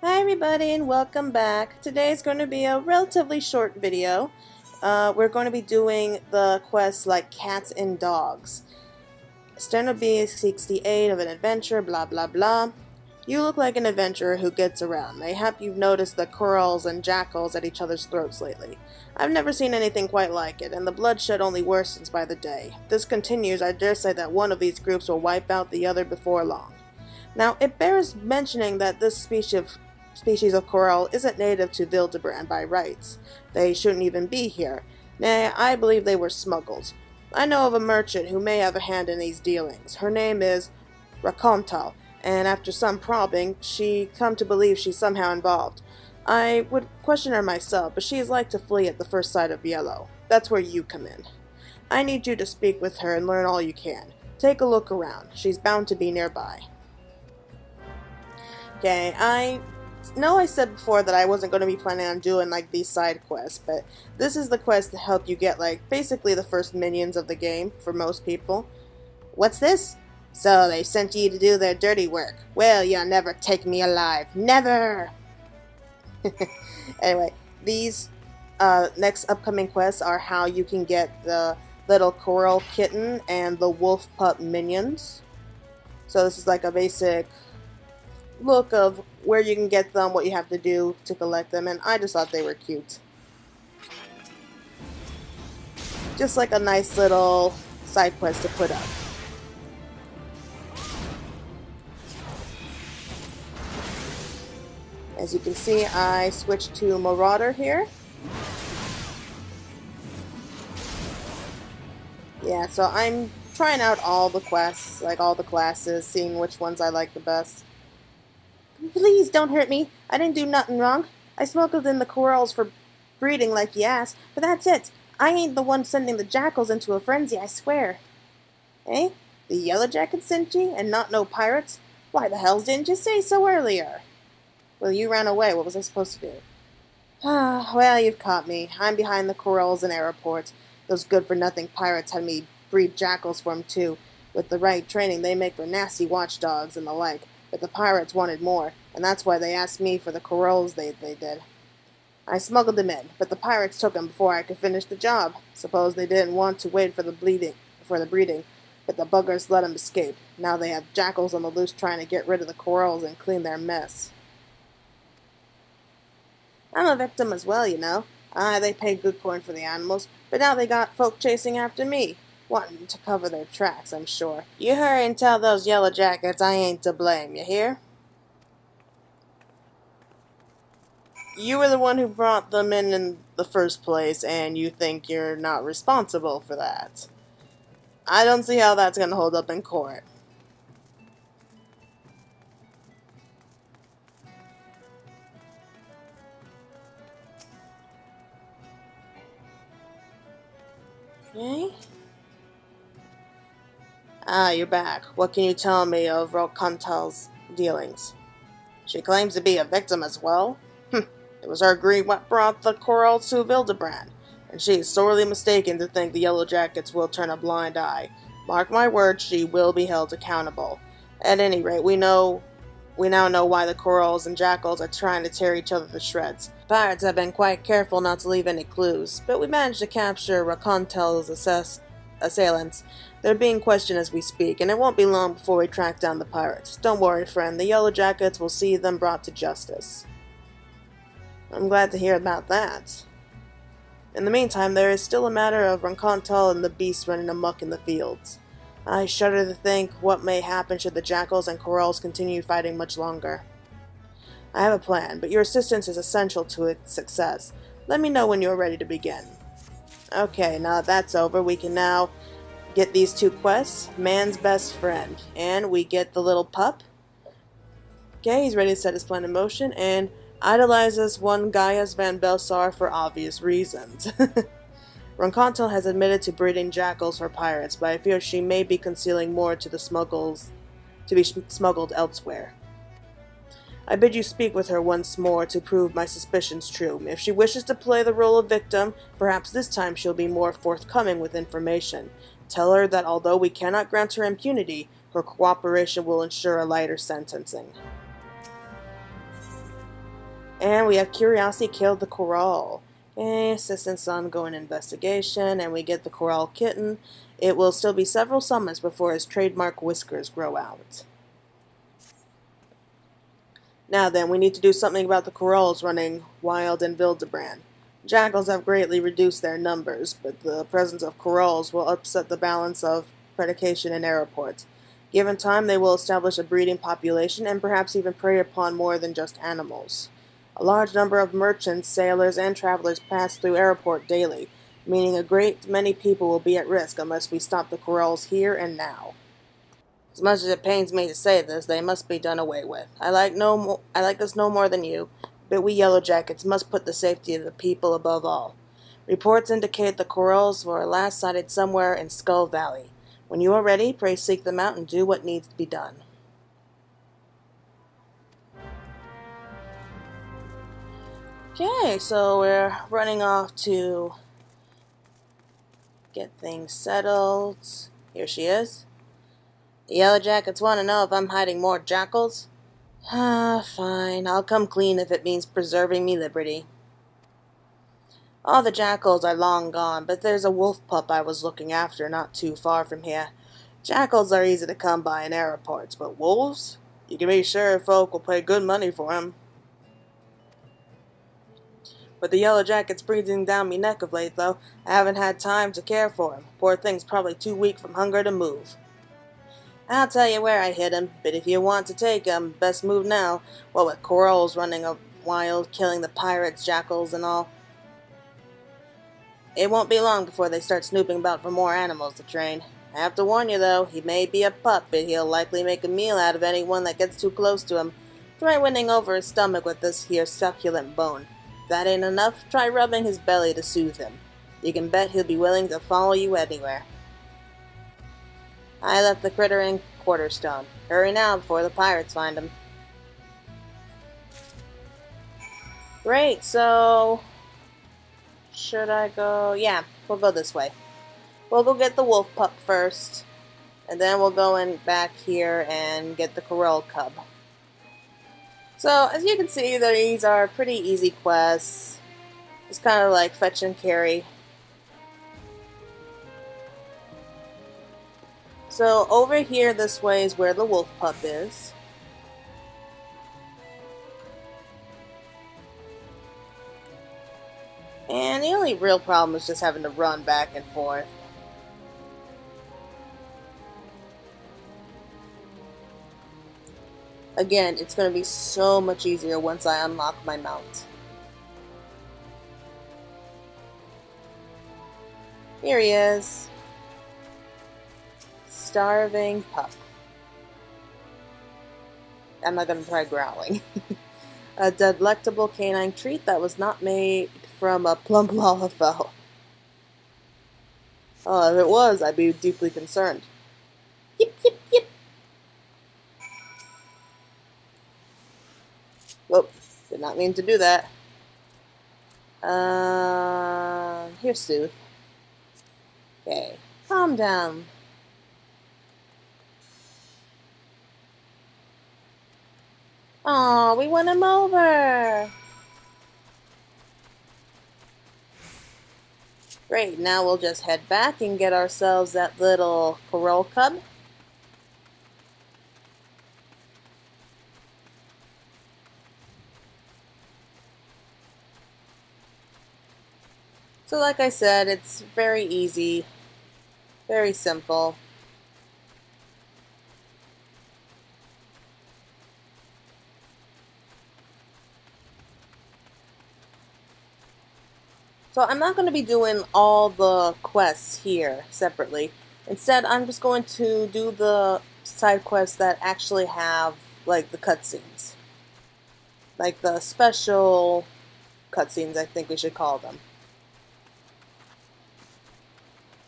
Hi everybody and welcome back. Today is going to be a relatively short video. We're going to be doing the quests like cats and dogs. Steno B68 of an adventure, blah blah blah. You look like an adventurer who gets around. Mayhap you've noticed the Coeurls and jackals at each other's throats lately. I've never seen anything quite like it, and the bloodshed only worsens by the day. If this continues, I dare say that one of these groups will wipe out the other before long. Now, it bears mentioning that this species of Coeurl isn't native to Hildebrand by rights. They shouldn't even be here. Nay, I believe they were smuggled. I know of a merchant who may have a hand in these dealings. Her name is Racontal, and after some probing, she come to believe she's somehow involved. I would question her myself, but she is like to flee at the first sight of yellow. That's where you come in. I need you to speak with her and learn all you can. Take a look around. She's bound to be nearby. Okay, I know I said before that I wasn't going to be planning on doing like these side quests, but this is the quest to help you get like basically the first minions of the game for most people. What's this? So they sent you to do their dirty work. Well, you'll never take me alive. Never! Anyway, these next upcoming quests are how you can get the little Coeurl kitten and the wolf pup minions. So this is like a basic look of where you can get them, what you have to do to collect them, and I just thought they were cute. Just like a nice little side quest to put up. As you can see, I switched to Marauder here. Yeah, so I'm trying out all the quests, like all the classes, seeing which ones I like the best. Please don't hurt me. I didn't do nothing wrong. I smuggled in the Coeurls for breeding like you asked, but that's it. I ain't the one sending the jackals into a frenzy, I swear. Eh? The Yellow Jackets sent you, and not no pirates? Why the hell didn't you say so earlier? Well, you ran away. What was I supposed to do? Ah, well, you've caught me. I'm behind the Coeurls in airport. Those good-for-nothing pirates had me breed jackals for 'em, too. With the right training, they make for nasty watchdogs and the like. But the pirates wanted more, and that's why they asked me for the Coeurls they did. I smuggled them in, but the pirates took them before I could finish the job. Suppose they didn't want to wait for the breeding, but the buggers let them escape. Now they have jackals on the loose trying to get rid of the Coeurls and clean their mess. I'm a victim as well, you know. They paid good coin for the animals, but now they got folk chasing after me. Wanting to cover their tracks, I'm sure. You hurry and tell those Yellow Jackets I ain't to blame, you hear? You were the one who brought them in the first place, and you think you're not responsible for that. I don't see how that's going to hold up in court. Okay. Ah, you're back. What can you tell me of Racontal's dealings? She claims to be a victim as well? It was her greed what brought the Coeurl to Hildebrand, and she is sorely mistaken to think the Yellow Jackets will turn a blind eye. Mark my words, she will be held accountable. At any rate, we now know why the Coeurls and jackals are trying to tear each other to shreds. Pirates have been quite careful not to leave any clues, but we managed to capture Racontal's assailants. They're being questioned as we speak, and it won't be long before we track down the pirates. Don't worry, friend, the Yellow Jackets will see them brought to justice. I'm glad to hear about that. In the meantime, there is still a matter of Racontal and the beasts running amok in the fields. I shudder to think what may happen should the jackals and Coeurls continue fighting much longer. I have a plan, but your assistance is essential to its success. Let me know when you're ready to begin. Okay, now that that's over, we can now get these two quests. Man's best friend. And we get the little pup. Okay, he's ready to set his plan in motion, and idolizes one Gaius Van Belsar for obvious reasons. Racontal has admitted to breeding jackals for pirates, but I fear she may be concealing more to be smuggled elsewhere. I bid you speak with her once more to prove my suspicions true. If she wishes to play the role of victim, perhaps this time she'll be more forthcoming with information. Tell her that although we cannot grant her impunity, her cooperation will ensure a lighter sentencing. And we have Curiosity killed the Coeurl. Okay, assistance ongoing investigation, and we get the Coeurl kitten. It will still be several summons before his trademark whiskers grow out. Now then, we need to do something about the Coeurls running wild in Wildebrand. Jackals have greatly reduced their numbers, but the presence of Coeurls will upset the balance of predication in airports. Given time, they will establish a breeding population and perhaps even prey upon more than just animals. A large number of merchants, sailors, and travelers pass through airport daily, meaning a great many people will be at risk unless we stop the Coeurls here and now. As much as it pains me to say this, they must be done away with. I like this no more than you, but we Yellow Jackets must put the safety of the people above all. Reports indicate the Coeurls were last sighted somewhere in Skull Valley. When you are ready, pray seek them out and do what needs to be done. Okay, so we're running off to get things settled. Here she is. The Yellow Jackets want to know if I'm hiding more jackals. Fine. I'll come clean if it means preserving me liberty. All the jackals are long gone, but there's a wolf pup I was looking after not too far from here. Jackals are easy to come by in airports, but wolves? You can be sure folk will pay good money for 'em. But the Yellow Jacket's breathing down me neck of late, though. I haven't had time to care for him. Poor thing's probably too weak from hunger to move. I'll tell you where I hid him, but if you want to take him, best move now. What with Coeurls running wild, killing the pirates, jackals, and all. It won't be long before they start snooping about for more animals to train. I have to warn you, though, he may be a pup, but he'll likely make a meal out of anyone that gets too close to him. Try winning over his stomach with this here succulent bone. If that ain't enough, try rubbing his belly to soothe him. You can bet he'll be willing to follow you anywhere. I left the critter in Quarterstone. Hurry now before the pirates find him. Great, so... should I go? Yeah, we'll go this way. We'll go get the wolf pup first, and then we'll go in back here and get the Coeurl cub. So, as you can see, these are pretty easy quests. It's kind of like fetch and carry. So, over here this way is where the wolf pup is. And the only real problem is just having to run back and forth. Again, it's going to be so much easier once I unlock my mount. Here he is. Starving pup. I'm not going to try growling. A delectable canine treat that was not made from a plump lalafell. Oh, if it was, I'd be deeply concerned. Yip, yip, yip. Whoop, did not mean to do that. Here's Soothe. Okay, calm down. Aw, we won him over. Great, now we'll just head back and get ourselves that little Coeurl cub. So like I said, it's very easy, very simple. So I'm not going to be doing all the quests here separately. Instead, I'm just going to do the side quests that actually have, like, the cutscenes. Like the special cutscenes, I think we should call them.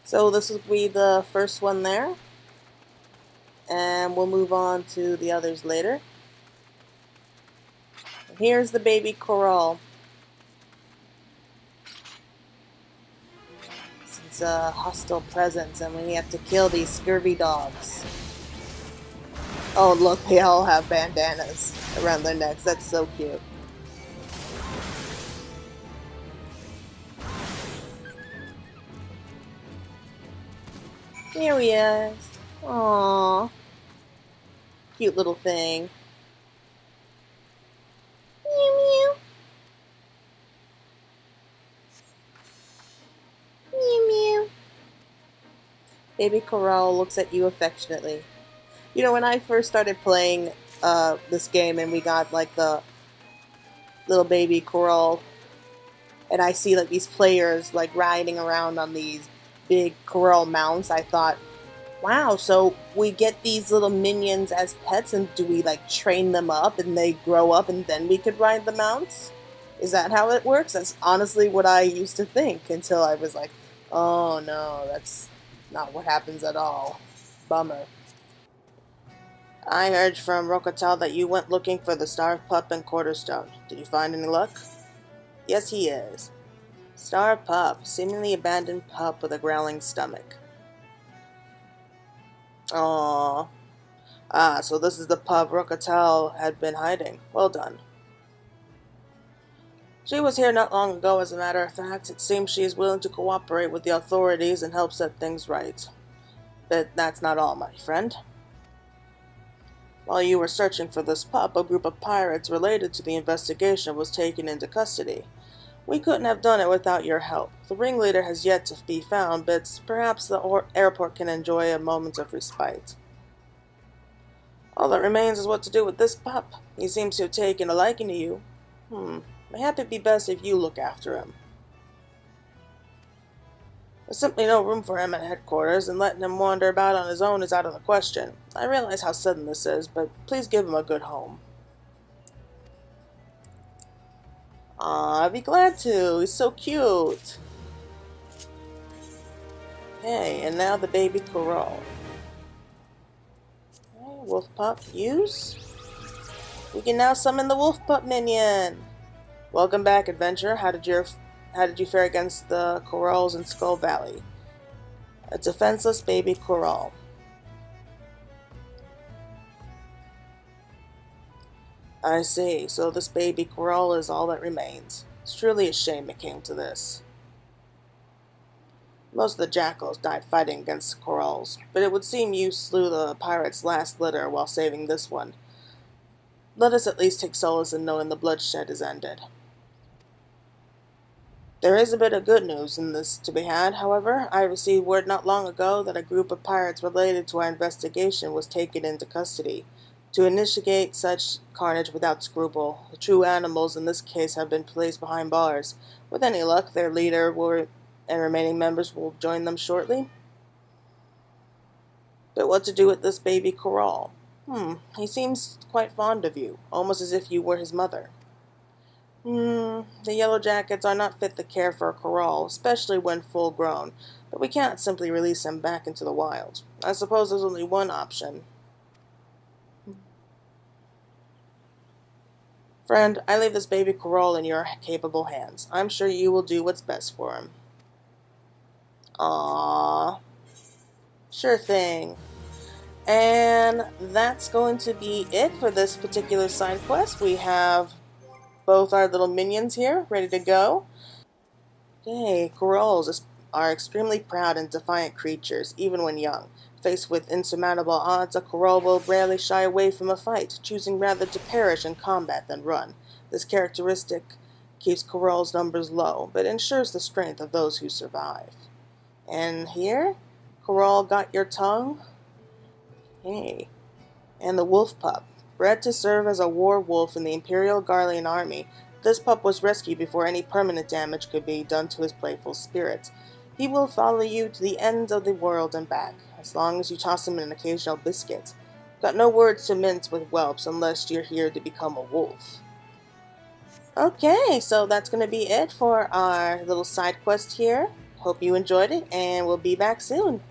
So this will be the first one there. And we'll move on to the others later. And here's the baby Coeurl. It's a hostile presence, and we have to kill these scurvy dogs. Oh, look, they all have bandanas around their necks. That's so cute. Here he is. Aww. Cute little thing. Meow meow. Meow meow. Baby Coeurl looks at you affectionately. You know, when I first started playing this game and we got like the little baby Coeurl, and I see like these players like riding around on these big Coeurl mounts, I thought, wow, so we get these little minions as pets, and do we like train them up and they grow up and then we could ride the mounts? Is that how it works? That's honestly what I used to think until I was like, oh no, that's not what happens at all. Bummer. I heard from Rokotal that you went looking for the starved pup in Quarterstone. Did you find any luck? Yes, he is. Starved pup, seemingly abandoned pup with a growling stomach. Aww. Ah, so this is the pup Rokotal had been hiding. Well done. She was here not long ago, as a matter of fact. It seems she is willing to cooperate with the authorities and help set things right. But that's not all, my friend. While you were searching for this pup, a group of pirates related to the investigation was taken into custody. We couldn't have done it without your help. The ringleader has yet to be found, but perhaps the airport can enjoy a moment of respite. All that remains is what to do with this pup. He seems to have taken a liking to you. Mayhap it'd be best if you look after him. There's simply no room for him at headquarters, and letting him wander about on his own is out of the question. I realize how sudden this is, but please give him a good home. I'd be glad to. He's so cute. Okay, and now the baby Coeurl. Okay, wolf pup, use. We can now summon the wolf pup minion. Welcome back, adventurer. How did you fare against the Coeurls in Skull Valley? A defenseless baby Coeurl. I see. So this baby Coeurl is all that remains. It's truly a shame it came to this. Most of the jackals died fighting against the Coeurls, but it would seem you slew the pirate's last litter while saving this one. Let us at least take solace in knowing the bloodshed is ended. There is a bit of good news in this to be had, however. I received word not long ago that a group of pirates related to our investigation was taken into custody. To initiate such carnage without scruple, the true animals in this case have been placed behind bars. With any luck, their leader and remaining members will join them shortly. But what to do with this baby Coeurl? He seems quite fond of you, almost as if you were his mother. The Yellow Jackets are not fit to care for a Coeurl, especially when full grown, but we can't simply release him back into the wild. I suppose there's only one option. Friend, I leave this baby Coeurl in your capable hands. I'm sure you will do what's best for him. Aww. Sure thing. And that's going to be it for this particular side quest. We have both our little minions here, ready to go. Okay, Coeurls are extremely proud and defiant creatures, even when young. Faced with insurmountable odds, a Coeurl will rarely shy away from a fight, choosing rather to perish in combat than run. This characteristic keeps Coeurl's numbers low, but ensures the strength of those who survive. And here, Coeurl got your tongue? Hey. And the wolf pup. Bred to serve as a war wolf in the Imperial Garlean army, this pup was rescued before any permanent damage could be done to his playful spirit. He will follow you to the ends of the world and back, as long as you toss him an occasional biscuit. Got no words to mince with whelps unless you're here to become a wolf. Okay, so that's going to be it for our little side quest here. Hope you enjoyed it, and we'll be back soon.